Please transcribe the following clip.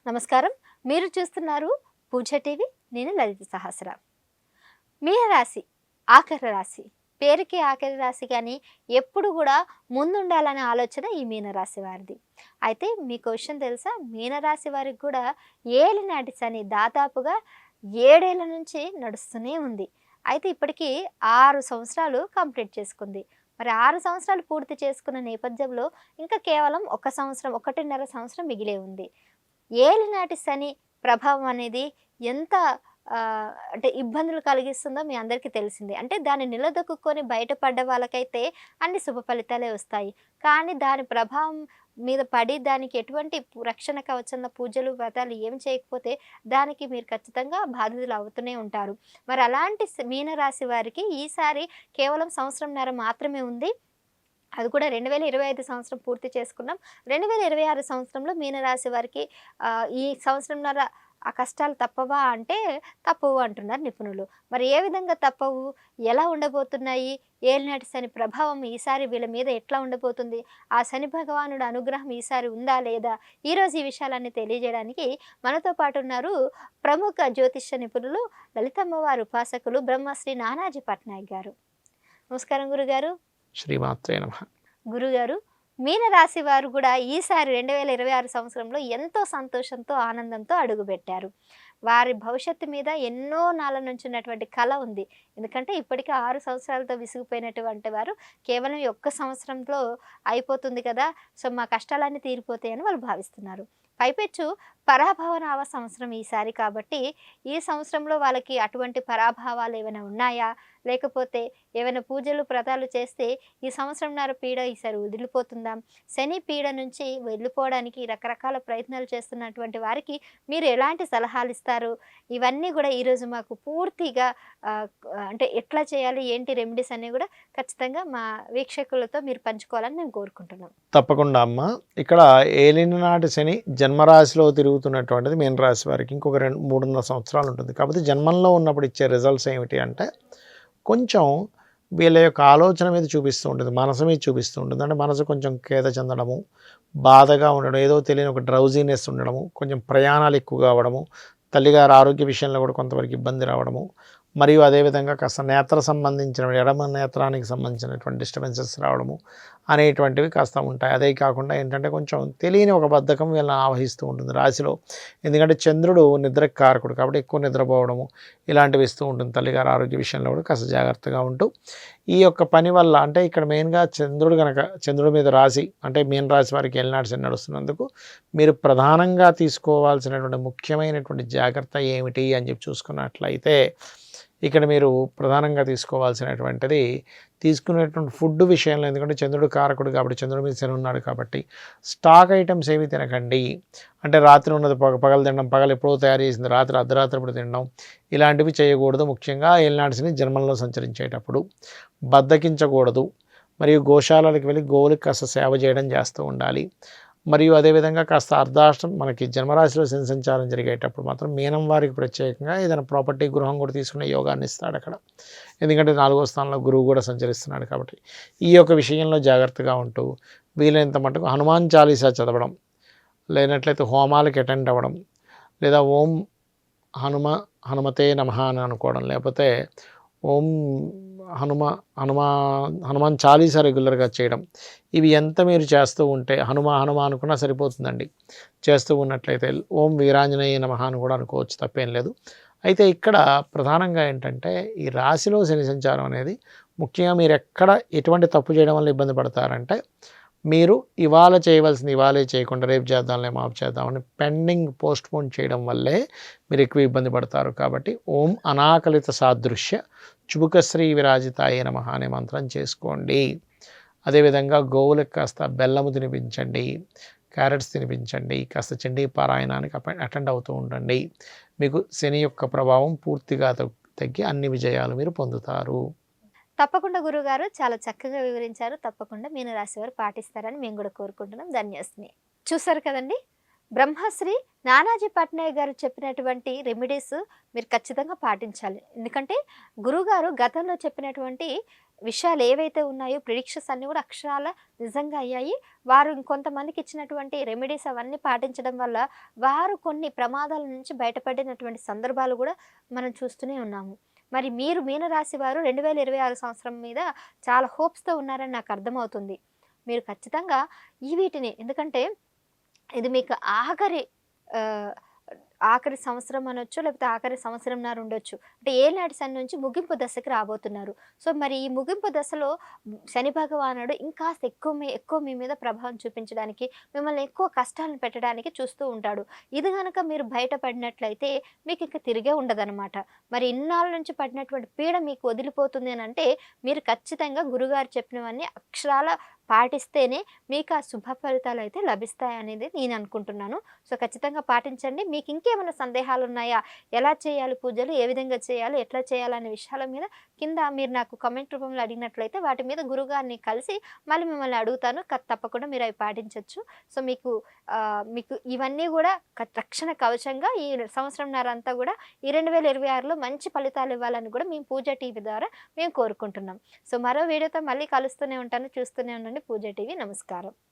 నమస్కారం. మీరు చూస్తున్నారు పూజ టీవీ. నేను లలిత సహస్ర. మీనరాశి ఆఖరి రాశి. పేరుకి ఆఖరి రాశి కానీ ఎప్పుడు కూడా ముందుండాలనే ఆలోచన ఈ మీనరాశి వారిది. అయితే మీకు విషయం తెలుసా? మీనరాశి వారికి కూడా ఏలినాటి శని దాదాపుగా 7 ఏళ్ల నుంచి నడుస్తూనే ఉంది. అయితే ఇప్పటికీ 6 సంవత్సరాలు కంప్లీట్ చేసుకుంది. మరి 6 సంవత్సరాలు పూర్తి చేసుకున్న నేపథ్యంలో ఇంకా కేవలం 1 సంవత్సరం, 1.5 సంవత్సరం మిగిలే ఉంది. ఏలినాటి శని ప్రభావం అనేది ఎంత అంటే ఇబ్బందులు కలిగిస్తుందో మీ అందరికీ తెలిసిందే. అంటే దాన్ని నిలదొక్కుకొని బయటపడ్డ వాళ్ళకైతే అన్ని శుభ ఫలితాలే వస్తాయి. కానీ దాని ప్రభావం మీద పడి దానికి ఎటువంటి రక్షణ కవచంలో పూజలు, వ్రతాలు ఏం చేయకపోతే దానికి మీరు ఖచ్చితంగా బాధితులు అవుతూనే ఉంటారు. మరి అలాంటి మీనరాశి వారికి ఈసారి కేవలం సంవత్సరంన్నర మాత్రమే ఉంది. అది కూడా 2025 సంవత్సరం పూర్తి చేసుకున్నాం. 2026 సంవత్సరంలో మీనరాశి వారికి ఈ సంవత్సరంన్నర ఆ కష్టాలు తప్పవా అంటే తప్పవు అంటున్నారు నిపుణులు. మరి ఏ విధంగా తప్పవు? ఎలా ఉండబోతున్నాయి? ఏలినాటి శని ప్రభావం ఈసారి వీళ్ళ మీద ఎట్లా ఉండబోతుంది? ఆ శని భగవానుడి అనుగ్రహం ఈసారి ఉందా లేదా? ఈరోజు ఈ విషయాలన్నీ తెలియజేయడానికి మనతో పాటు ఉన్నారు ప్రముఖ జ్యోతిష్య నిపుణులు, లలితమ్మవారి ఉపాసకులు బ్రహ్మశ్రీ నానాజీ పట్నాయక్ గారు. నమస్కారం గురుగారు. శ్రీమాత్రే నమః. గురుగారు, మీనరాశి వారు కూడా ఈసారి 2026 సంవత్సరంలో ఎంతో సంతోషంతో, ఆనందంతో అడుగుపెట్టారు. వారి భవిష్యత్తు మీద ఎన్నో నాళ్ళ నుంచి ఉన్నటువంటి కళ ఉంది. ఎందుకంటే ఇప్పటికే 6 సంవత్సరాలతో విసిగిపోయినటువంటి వారు కేవలం ఈ ఒక్క సంవత్సరంలో అయిపోతుంది కదా, సో మా కష్టాలన్నీ తీరిపోతాయని వాళ్ళు భావిస్తున్నారు. పైపెచ్చు పరాభవనావ సంవత్సరం ఈసారి కాబట్టి ఈ సంవత్సరంలో వాళ్ళకి అటువంటి పరాభావాలు ఏమైనా ఉన్నాయా, లేకపోతే ఏమైనా పూజలు వ్రతాలు చేస్తే ఈ సంవత్సరంన్నర పీడ ఈసారి వదిలిపోతుందా, శని పీడ నుంచి వెళ్ళిపోవడానికి రకరకాల ప్రయత్నాలు చేస్తున్నటువంటి వారికి మీరు ఎలాంటి సలహాలు ఇస్తారు? ఇవన్నీ కూడా ఈరోజు మాకు పూర్తిగా అంటే ఎట్లా చేయాలి, ఏంటి రెమెడీస్ అన్నీ కూడా ఖచ్చితంగా మా వీక్షకులతో మీరు పంచుకోవాలని మేము కోరుకుంటున్నాం. తప్పకుండా అమ్మ. ఇక్కడ ఏలినాటి శని జన్మరాశిలో తిరుగుతున్నటువంటిది మీనరాశి వారికి ఇంకొక 3.5 సంవత్సరాలు ఉంటుంది. కాకపోతే జన్మంలో ఉన్నప్పుడు ఇచ్చే రిజల్ట్స్ ఏమిటి అంటే కొంచెం వీళ్ళ యొక్క ఆలోచన మీద చూపిస్తూ ఉంటుంది, మనసు మీద చూపిస్తూ ఉంటుంది. అంటే మనసు కొంచెం ఖేద చెందడము, బాధగా ఉండడం, ఏదో తెలియని ఒక డ్రౌజీనెస్ ఉండడము, కొంచెం ప్రయాణాలు ఎక్కువగా అవ్వడము, తల్లిగారి ఆరోగ్య విషయంలో కూడా కొంతవరకు ఇబ్బంది రావడము, మరియు అదేవిధంగా కాస్త నేత్ర సంబంధించిన ఎడమ నేత్రానికి సంబంధించినటువంటి డిస్టర్బెన్సెస్ రావడము అనేటువంటివి కాస్త ఉంటాయి. అదే కాకుండా ఏంటంటే కొంచెం తెలియని ఒక బద్ధకం వీళ్ళని ఆవహిస్తూ ఉంటుంది రాశిలో. ఎందుకంటే చంద్రుడు నిద్రకు కారకుడు కాబట్టి ఎక్కువ నిద్రపోవడము ఇలాంటివి ఇస్తూ ఉంటుంది. తల్లిగారి ఆరోగ్య విషయంలో కూడా కాస్త జాగ్రత్తగా ఉంటూ ఈ యొక్క పని వల్ల అంటే ఇక్కడ మెయిన్గా చంద్రుడి మీద రాశి అంటే మీన రాశి వారికి ఏలినాటి శని నడుస్తున్నందుకు మీరు ప్రధానంగా తీసుకోవాల్సినటువంటి ముఖ్యమైనటువంటి జాగ్రత్త ఏమిటి అని చెప్పి చూసుకున్నట్లయితే ఇక్కడ మీరు ప్రధానంగా తీసుకోవాల్సినటువంటిది తీసుకునేటువంటి ఫుడ్ విషయంలో, ఎందుకంటే చంద్రుడు కారకుడు కాబట్టి చంద్రుడి మీద శని ఉన్నాడు కాబట్టి స్టాక్ ఐటమ్స్ ఏవి తినకండి. అంటే రాత్రి ఉన్నది పగలు తినడం, పగలు ఎప్పుడో తయారు చేసింది రాత్రి అర్ధరాత్రి ఇప్పుడు తినడం ఇలాంటివి చేయకూడదు. ముఖ్యంగా ఏలినాటి శని జన్మంలో సంచరించేటప్పుడు బద్ధకించకూడదు. మరియు గోశాలలకు వెళ్ళి గోవులకు కాస్త సేవ చేయడం చేస్తూ ఉండాలి. మరియు అదేవిధంగా కాస్త అర్ధాష్టం మనకి జన్మరాశిలో శని సంచారం జరిగేటప్పుడు మాత్రం మీనం వారికి ప్రత్యేకంగా ఏదైనా ప్రాపర్టీ గృహం కూడా తీసుకునే యోగాన్ని ఇస్తాడు అక్కడ. ఎందుకంటే 4వ స్థానంలో గురువు కూడా సంచరిస్తున్నాడు కాబట్టి ఈ యొక్క విషయంలో జాగ్రత్తగా ఉంటూ వీలైనంత మటుకు హనుమాన్ చాలీసా చదవడం, లేనట్లయితే హోమాలకు అటెండ్ అవ్వడం, లేదా ఓం హనుమతే నమః అని అనుకోవడం, లేకపోతే ఓం హనుమాన్ చాలీసా రెగ్యులర్గా చేయడం. ఇవి ఎంత మీరు చేస్తూ ఉంటే హనుమ అనుకున్నా సరిపోతుందండి. చేస్తూ ఉన్నట్లయితే ఓం వీరాంజనేయ నమః అని కూడా అనుకోవచ్చు, తప్పేం లేదు. అయితే ఇక్కడ ప్రధానంగా ఏంటంటే ఈ రాశిలో శని సంచారం అనేది ముఖ్యంగా మీరు ఎక్కడ ఎటువంటి తప్పు చేయడం వల్ల ఇబ్బంది పడతారంటే మీరు ఇవాళ చేయవలసింది ఇవాళే చేయకుండా రేపు చేద్దాంలే మాపు చేద్దామని పెండింగ్ పోస్ట్పోన్ చేయడం వల్లే మీరు ఎక్కువ ఇబ్బంది పడతారు. కాబట్టి ఓం అనాకలిత సాదృశ్య చుబుకశ్రీ విరాజితాయ నమః అనే మంత్రం చేసుకోండి. అదేవిధంగా గోవులకు కాస్త బెల్లము తినిపించండి, క్యారెట్స్ తినిపించండి, కాస్త చండీ పారాయణానికి అటెండ్ అవుతూ ఉండండి. మీకు శని యొక్క ప్రభావం పూర్తిగా తగ్గి అన్ని విజయాలు మీరు పొందుతారు. తప్పకుండా గురుగారు, చాలా చక్కగా వివరించారు. తప్పకుండా మీనరాశి వారు పాటిస్తారని మేము కూడా కోరుకుంటున్నాం. ధన్యవాదాలు. చూసారు కదండి, బ్రహ్మశ్రీ నానాజీ పట్నాయక్ గారు చెప్పినటువంటి రెమెడీస్ మీరు ఖచ్చితంగా పాటించాలి. ఎందుకంటే గురుగారు గతంలో చెప్పినటువంటి విషయాలు ఏవైతే ఉన్నాయో ప్రిడిక్షన్స్ అన్నీ కూడా అక్షరాల నిజంగా అయ్యాయి. వారు ఇంకొంతమందికి ఇచ్చినటువంటి రెమెడీస్ అవన్నీ పాటించడం వల్ల వారు కొన్ని ప్రమాదాల నుంచి బయటపడినటువంటి సందర్భాలు కూడా మనం చూస్తూనే ఉన్నాము. మరి మీరు మీనరాశి వారు 2026 సంవత్సరం మీద చాలా హోప్స్‌తో ఉన్నారని నాకు అర్థమవుతుంది. మీరు ఖచ్చితంగా ఈ వీటిని ఎందుకంటే ఇది మీకు ఆఖరి ఆఖరి సంవత్సరం అనొచ్చు, లేకపోతే ఆఖరి సంవత్సరంన్నర ఉండొచ్చు. అంటే ఏలినాటి శని నుంచి ముగింపు దశకి రాబోతున్నారు. సో, మరి ఈ ముగింపు దశలో శని భగవానుడు ఇంకాస్త ఎక్కువ మీ మీద ప్రభావం చూపించడానికి, మిమ్మల్ని ఎక్కువ కష్టాలను పెట్టడానికి చూస్తూ ఉంటాడు. ఇది గనక మీరు బయటపడినట్లయితే మీకింక తిరిగే ఉండదనమాట. మరి ఇన్నాళ్ళ నుంచి పడినటువంటి పీడ మీకు వదిలిపోతుంది అనంటే, మీరు ఖచ్చితంగా గురుగారు చెప్పినవన్నీ అక్షరాల పాటిస్తేనే మీకు ఆ శుభ ఫలితాలైతే లభిస్తాయనేది నేను అనుకుంటున్నాను. సో, ఖచ్చితంగా పాటించండి. మీకు ఇంకేమైనా సందేహాలున్నాయా? ఎలా చేయాలి పూజలు? ఏ విధంగా చేయాలి? ఎట్లా చేయాలనే విషయాల మీద కింద మీరు నాకు కామెంట్ రూపంలో అడిగినట్లయితే వాటి మీద గురువుగారిని కలిసి మళ్ళీ మిమ్మల్ని అడుగుతాను. తప్పకుండా మీరు అవి పాటించొచ్చు. సో, మీకు ఇవన్నీ గూడా రక్షణ కవచంగా ఈ సంవత్సరంన్నర అంతా గూడా ఈ 2026లో మంచి ఫలితాలు ఇవ్వాలని గూడా మేము పూజ టీవీ ద్వారా మేము కోరుకుంటున్నాం. సో, మరో వీడియోతో మళ్ళీ కలుస్తూనే ఉంటాను. చూస్తూనే ఉండండి పూజ టీవీ. నమస్కారం.